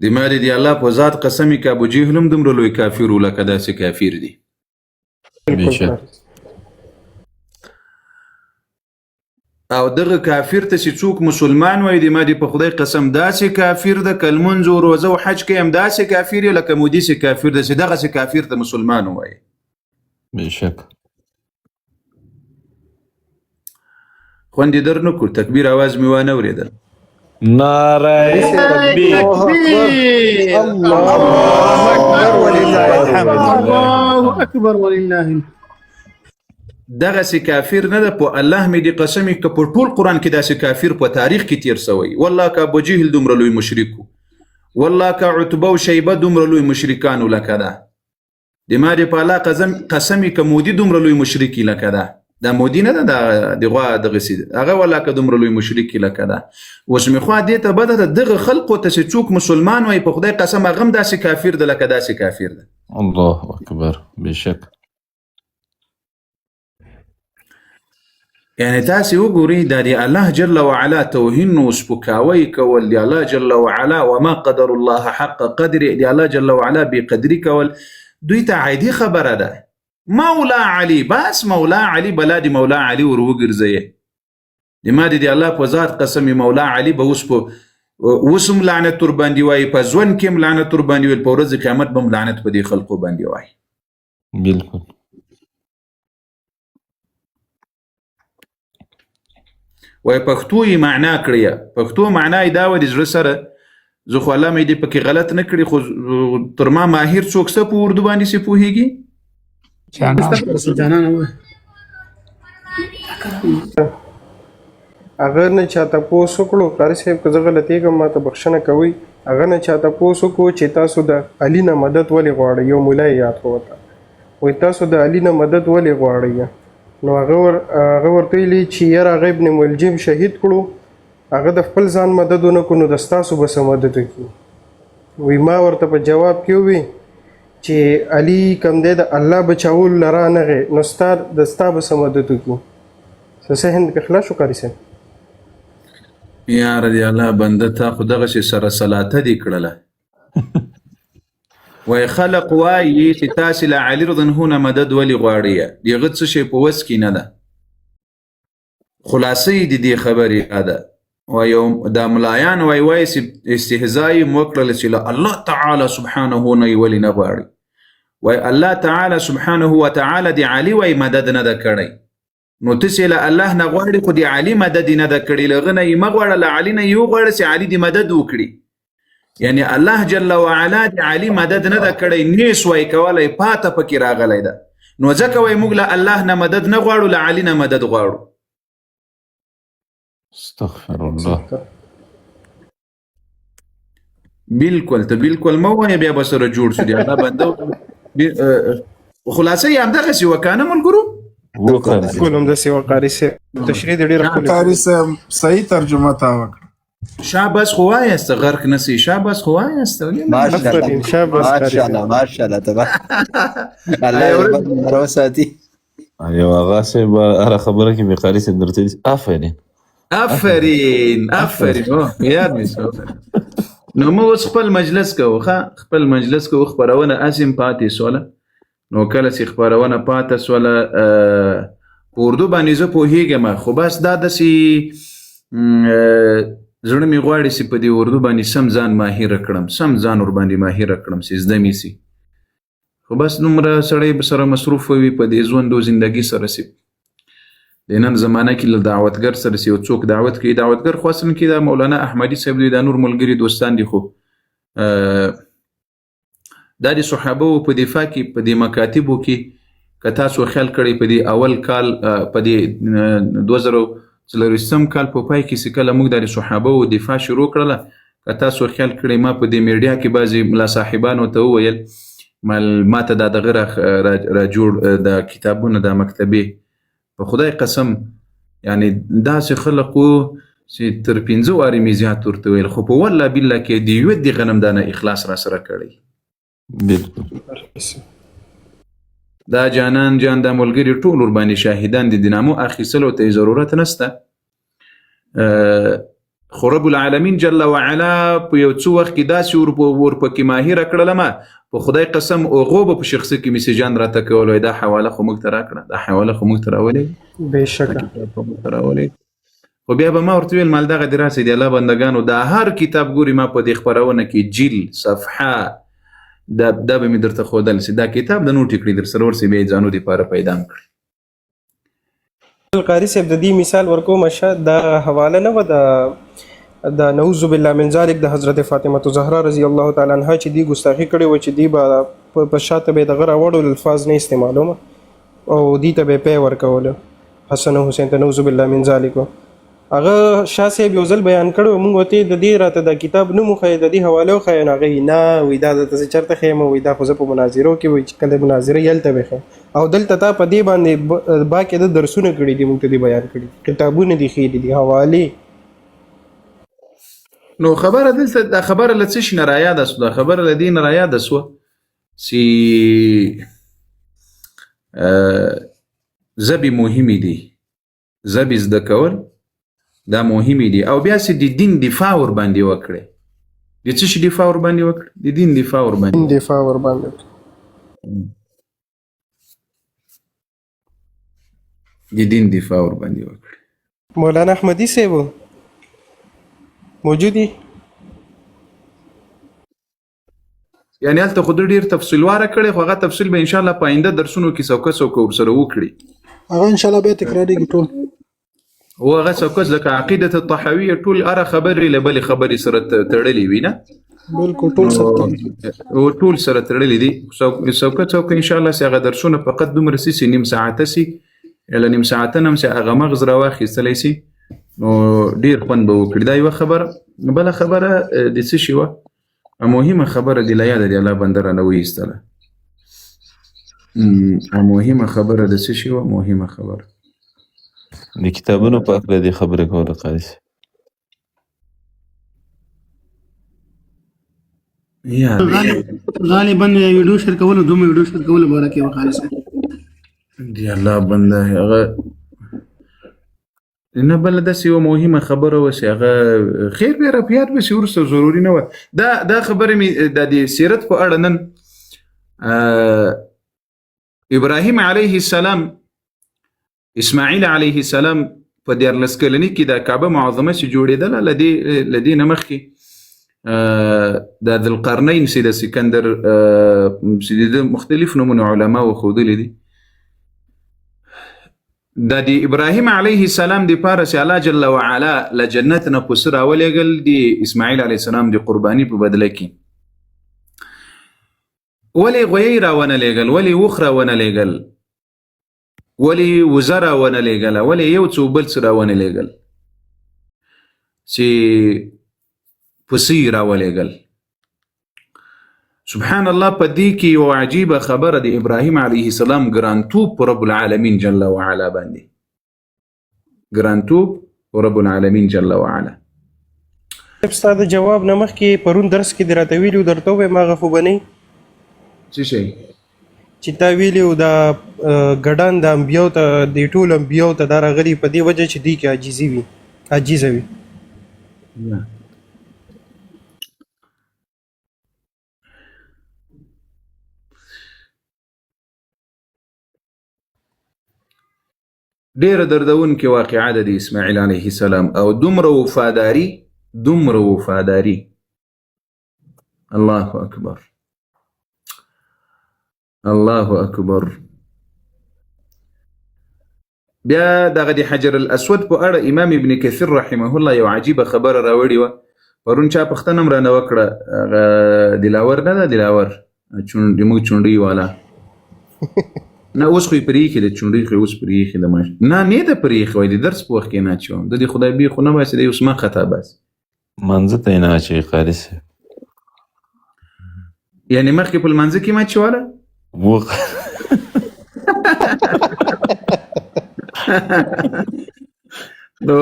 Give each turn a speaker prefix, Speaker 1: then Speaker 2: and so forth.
Speaker 1: د ما د الله په ذات قسم که ابو جهل هم دومره لوی کافر و لکه داسې کافر دي.
Speaker 2: بالکل.
Speaker 1: او دغه کافر ته چې څوک مسلمان وای د ما د په خدای قسم داسې کافر ده که لمونځ او روزه او حج کوي هم داسې کافر یې لکه مودي سې کافر ده چې دغسې کافر ته مسلمان وای.
Speaker 2: بېشک
Speaker 1: خوند یې در نه کړ، تکبیر اواز مې وانه اورېدل.
Speaker 2: نعره تکبیر.
Speaker 3: الله اکبر ولله الحمد. الله اکبر ولله الحمد.
Speaker 1: دغسې کافر نه ده، په الله مې د قسم که په ټول قرآن کې داسې کافر په تاریخ کې تیر سوی. والله که ابو جهل دومره لوی مشرک و، والله که عتبه او شیبه دومره لوی مشرکان و لکه ده. د ما د په الله قسم که مودي دومره لوی مشرکي لکه ده. دا مودي نه ده، د غوا دغسې هغه والله که دومره لوی مشرکي لکه ده. اوس مې خوا دې ته بده ده دغه خلقو ته چې څوک مسلمان وای په خدای قسم هغه هم داسې کافر ده لکه داسې کافر ده.
Speaker 2: الله اکبر. بېشک
Speaker 1: یعنی تاسې وګورئ دا د الله جل وعلا توهین او سپکاوی کول، د الله جل وعلا وما قدر الله حق قدر، د الله جل وعلا بې قدري کول دوی ته عادي خبره ده. مولا علي، بس مولا علي بلا د مولا علي ور وګرځئ. د ما د الله په ذات قسم مولا علي به اوس هم لعنت ور باندې وایي، په ژوند کې هم لعنت ور باندې ویل، په ورځ قیامت به هم لعنت په دې خلقو باندې وایي.
Speaker 2: بالکل.
Speaker 1: وای پښتو یې معنا کړی، پښتو معنا یې دا و د زړه سره. زه خو الله مې دې پکې غلط نه کړي، خو تر ما ماهر څوک څه په اردو باندې سې پوهېږي؟
Speaker 4: هغه نه چا تپوس وکړو قاري صاحب که زه غلطېږم ما ته بخښنه کوئ. هغه نه چا تپوس وکړو چې تاسو د علي نه مدد ولې غواړئ. یو ملا یې یاد کړو ورته وایي تاسو د علي نه مدد ولې غواړئ. نو هغه ورته ویلي چې یاره هغه ابن ملجم شهید کړو، هغه د خپل ځان مدد ونه کړو نو د ستاسو به څه مدد وکړي. وی ما ورته په جواب کې ووی چې علي کوم دی د الله بچاول لره نغې نو ستا به څه مدد وکړي. څه هند پې خلاص شو قاري صاحب؟
Speaker 1: یاره د الله بنده تا خو دغسې سره سلاته دې کړله. وای خلق وایي چې تاسې له علي رضی الله عنه مدد ولې غواړئ، د هغه څه شی په وس کې نه ده. خلاصه یې د دې خبرې ده. وایي دا ملایان وایي استهزا یې وکړله چې له الله تعالی سبحانه نه یې ولې نه غواړي. وایي الله تعالی سبحانه وتعالی د علي وایي مدد نه ده کړی، نو تاسې له الله نه غواړي خو د علي مدد یې نه ده کړی. له هغه نه یې مه غواړه، له علي نه یې وغواړه چې علي دې مدد وکړي. یعنی الله جل وعلا د علي مدد نه ده کړی، نیس وای کولی پاته پکې راغلی ده. نو ځکه وایي موږ له الله نه مدد نه غواړو، له علي نه مدد غواړو.
Speaker 2: استغفر الله.
Speaker 1: بالکل ته بالکل مه وایه بیا به سره جوړ شو. د الله بنده خلاصه یې همدغسې وکانه ملګرو.
Speaker 4: بالکل همداسې وه قاري صاحب. تشریح دې ډېره ښکلې
Speaker 5: قاري صاحب صحیح ترجمه تا وکړه.
Speaker 1: شاباس خو وایسته، غرق نسی. شاباس خو وایسته.
Speaker 3: ماشاءالله ماشاءالله تبارک الله یې وساتي.
Speaker 2: یو هغه صاحب هره خبره کې مې قاري صاحب درته آفرین
Speaker 1: آفرین آفرین یاد مې شو. نو موږ اوس خپل مجلس کوو، خپل مجلس کوو. خپرونه اسیم پاتې سوله، نو کله چې خپرونه پاتې سوله په اردو باندې زه پوهېږم، خو بس دا داسې زړه مې غواړي چې په دې اردو باندې سم ځان ماهره کړم، سم ځان ور باندې ماهره کړم چې زده مې سي. خو بس دومره سړی سره مصروف وي په دې ژوند او زندګي سره سي. د نن زمانه کې له دعوتګر سره چې یو څوک دعوت کوي، دعوتګر خو اصل کې دا مولانا احمدي صاحب دی، دا نور ملګري دوستان دي، خو دا د صحابه په دفاع کې په دې مکاتبو کې که تاسو خیال کړئ په دې اول کال په دې 2024 کال په پای کې چې کله موږ د صحابه دفاع شروع کړله، که تاسو خیال کړئ ما په دې میډیا کې بعضې ملا صاحبانو ته وویل ما ته دا دغه راجوړ د کتابونه د مکتبې په خدای قسم یعنی داسې خلق وو چې تر 5 وارې مې زیات ورته ویل، خو په والله بالله کې د یوه د غنم دانه اخلاص را سره کړی. دا جانان جان دا ملګري ټول ور باندې شاهدان دي، د نامو اخیستلو ته ضرورت نشته. خو رب العالمین جل وعلا په یو څو وخت کې داسې ورپکې ماهره کړلمه په خدای قسم هغو به په شخصي کې میسیجان راته کول وایي دا حواله خو موږ ته راکړه دا حواله خو موږ ته راولېږه
Speaker 4: بېشکه
Speaker 1: خو بیا به ما ورته ویل مال دغه دې راسئ د الله بندګانو دا هر کتاب ګوري ما په دې خپرونه کې جیل صفحه دا به مې درته ښودل سي دا کتاب د نوټ کړي در سره ورسې بیا یې ځانو دپاره پیدا م کړي
Speaker 4: قاری صاحب د دې مثال ورکوم شه دا حواله نه وه د نعوذ بالله من ذلک د حضرت فاطمه زهرا رضی الله تعالی عنها چې دی ګستاخي کړې وه چې دی به په شاته به یې دغه راوړل الفاظ نه استعمالومه او دې ته به یې پی ورکوله حسن او حسین ته نعوذ بالله من ذلک هغه شاه صاحب یو ځل بیان کړی و موږ ورته د دې راته د کتاب نوم وښیه د دې حواله وښیه نو هغه نه وایي دا درته زه چېرته ښیم وایي دا خو زه په مناظرو کې وایي چې کله مناظره یې هلته به ښیم او دلته تا په دې باندې باقاعده درسونه کړي دي موږ ته دې بیان کړي کتابونه دي ښیلي دي حوالې
Speaker 1: نو خبره دلته دا خبره له څه شي نه رایاده سوه دا خبره له دې نه رایاده سوه چې ژبې مهمې دي ژبې زده کول دا مهمې دي او بیا چې د دین دفاع ورباندې وکړې د څه شي دفاع ورباندې وکړې د دین دفاع ورباندې د دین دفاع ورباندې وکړې
Speaker 4: مولانا احمدي صاحب موجودي
Speaker 1: یعنی هلته خو ډېر تفصیلواره کړی خو هغه تفصیل به انشاءالله په آینده درسونو کې څوکه ورسره وکړي
Speaker 5: هغه ان شاء الله بیا تکرارېږي ټول
Speaker 1: وهغه څوکه لکه عقیدة الطحاویه ټول هره خبرې له بلې خبرې سره تړلې وي نه
Speaker 5: بالکل ټول سره
Speaker 1: ټول سره تړلې دي څوکه انشاءالله چې هغه درسونه فقط دومره سي چې نیم ساعته سي یا نیم ساعته نه هم چې هغه مغز راواخیستلی سي نو ډېر خوند به وکړي دا یوه خبره بله خبره د څه شي وه مهمه خبره دې له یاده دې الله بنده رانه وایستله مهمه خبره د څه شي وه مهمه خبره
Speaker 2: د کتابونو په هکله دې خبرې کوله قاري صاحب
Speaker 6: غالبا ویډیو شیر کول دومره ویډیو شیر کول باره کې وقایي صاحب
Speaker 1: دی الله بنده هغه نه بل داسې یوه مهمه خبره وه چې هغه خیر بیا راپیاد به شي وروسته ضروري نه وه دا خبرې مې د سیرت په اړه نن ابراهیم علیه السلام اسماعیل علیه السلام په 14 کلنۍ کې د کعبه معظمه چې جوړېدله له دې نه مخکې د ذوالقرنین چې د سکندر چې د مختلف نومونه علماو ښودلي دي د ابراهیم علیه السلام دپاره چې الله جل وعلا له جنت نه پسه راولېږل د اسماعیل علیه السلام د قرباني په بدله کې ولې غویی راونه لېږل ولې وخ راونه لېږل ولې وزه راونه لېږله ولې یو څه بل څه راونه لېږل چې پسه یې راولېږل سبحان الله په دې کې یو عجیبه خبره د ابراهیم علیه السلام ګرانتوب په رب العالمین جل وعلا باندې ګرانتوب په رب العالمین جل وعلا
Speaker 4: ستا د جواب نه مخکې پرون درس کې دې راته ویلي و درته ووایم هغه خو به نه
Speaker 1: څه شی
Speaker 4: چې تا ویلي و دا ګډان د انبیاو ته د ټولو انبیاو ته دا راغلي په دې وجه چې دوی کې عاجزه وي
Speaker 1: ډیره دردونکې واقعه ده د اسماعیل علیه السلام او دومره وفاداري الله اکبر الله اکبر بیا دغه د حجر الاسود په اړه امام ابن کثیر رحمه الله یو عجیبه خبره راوړې وه پرون چا پوښتنه هم رانه وکړه هغه دلاور نه ده دلاور زموږ چونډۍ والا نه اوس خو یې پرېښې ده چونډۍ خو یې اوس پرېښې ده نه ده پرېښې وایي د درس په وخت کې نه اچوم د دې خدای بې خو نه باسي دی اوس ما خطا باسي
Speaker 2: منځه ته یې نه اچوي قاري صاحب
Speaker 1: یعنې مخکې په لمانځه کې مه اچوله نو